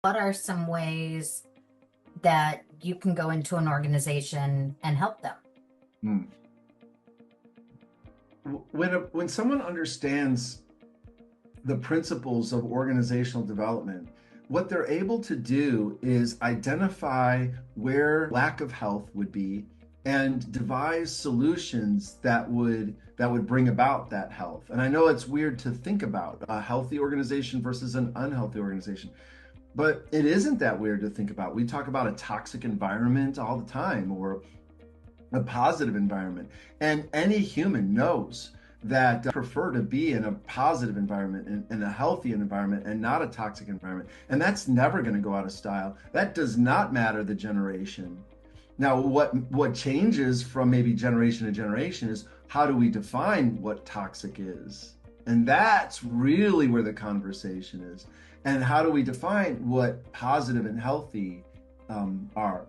What are some ways that you can go into an organization and help them? Hmm. When someone understands the principles of organizational development, what they're able to do is identify where lack of health would be and devise solutions that would bring about that health. And I know it's weird to think about a healthy organization versus an unhealthy organization, but it isn't that weird to think about. We talk about a toxic environment all the time, or a positive environment. And any human knows that prefer to be in a positive environment, in a healthy environment, and not a toxic environment. And that's never going to go out of style. That does not matter the generation. Now, what changes from maybe generation to generation is how do we define what toxic is? And that's really where the conversation is. And how do we define what positive and healthy are?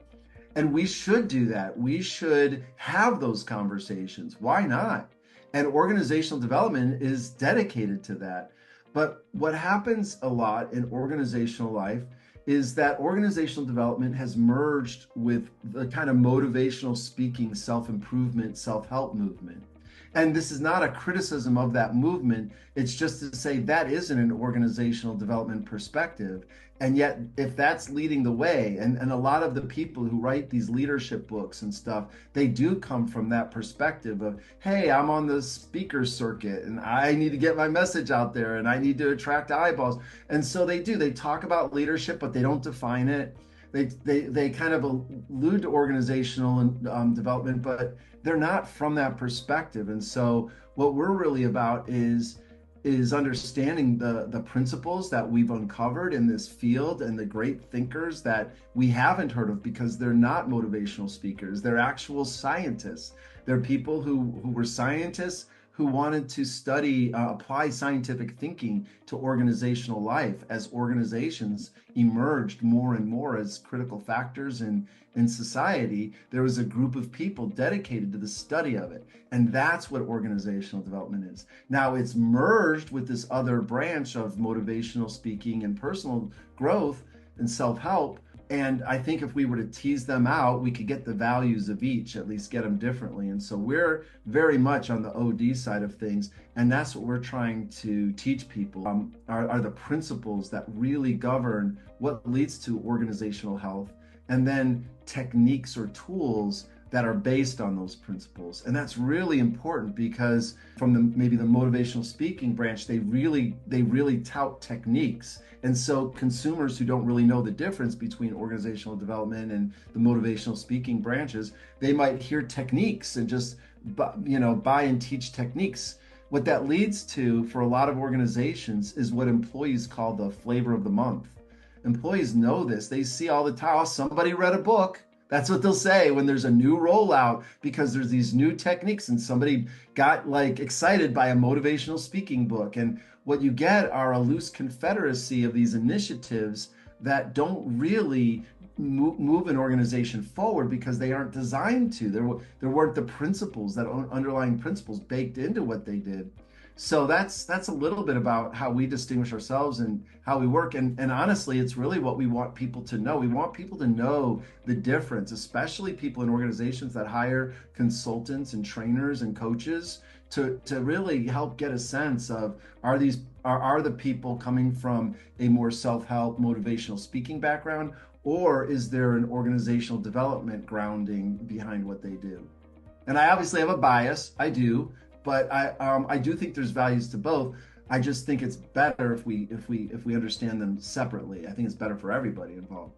And we should do that. We should have those conversations. Why not? And organizational development is dedicated to that. But what happens a lot in organizational life is that organizational development has merged with the kind of motivational speaking, self improvement, self help movement. And this is not a criticism of that movement. It's just to say that isn't an organizational development perspective. And yet, if that's leading the way, and a lot of the people who write these leadership books and stuff, they do come from that perspective of, hey, I'm on the speaker circuit and I need to get my message out there and I need to attract eyeballs. And so they do. They talk about leadership, but they don't define it. They kind of allude to organizational development, but they're not from that perspective. And so what we're really about is understanding the principles that we've uncovered in this field and the great thinkers that we haven't heard of because they're not motivational speakers. They're actual scientists. They're people who were scientists who wanted to study, apply scientific thinking to organizational life as organizations emerged more and more as critical factors in society. There was a group of people dedicated to the study of it. And that's what organizational development is. Now it's merged with this other branch of motivational speaking and personal growth and self help. And I think if we were to tease them out, we could get the values of each, at least get them differently. And so we're very much on the OD side of things. And that's what we're trying to teach people are the principles that really govern what leads to organizational health. And then techniques or tools that are based on those principles. And that's really important because from maybe the motivational speaking branch, they really tout techniques. And so consumers who don't really know the difference between organizational development and the motivational speaking branches, they might hear techniques and just buy and teach techniques. What that leads to for a lot of organizations is what employees call the flavor of the month. Employees know this. They see all the time, oh, somebody read a book. That's what they'll say when there's a new rollout because there's these new techniques and somebody got like excited by a motivational speaking book. And what you get are a loose confederacy of these initiatives that don't really move an organization forward because they aren't designed to. There weren't the principles, that underlying principles baked into what they did. So that's a little bit about how we distinguish ourselves and how we work. And honestly, it's really what we want people to know. We want people to know the difference, especially people in organizations that hire consultants and trainers and coaches to really help get a sense of are the people coming from a more self-help motivational speaking background, or is there an organizational development grounding behind what they do? And I obviously have a bias, I do, but I do think there's values to both. I just think it's better if we understand them separately. I think it's better for everybody involved.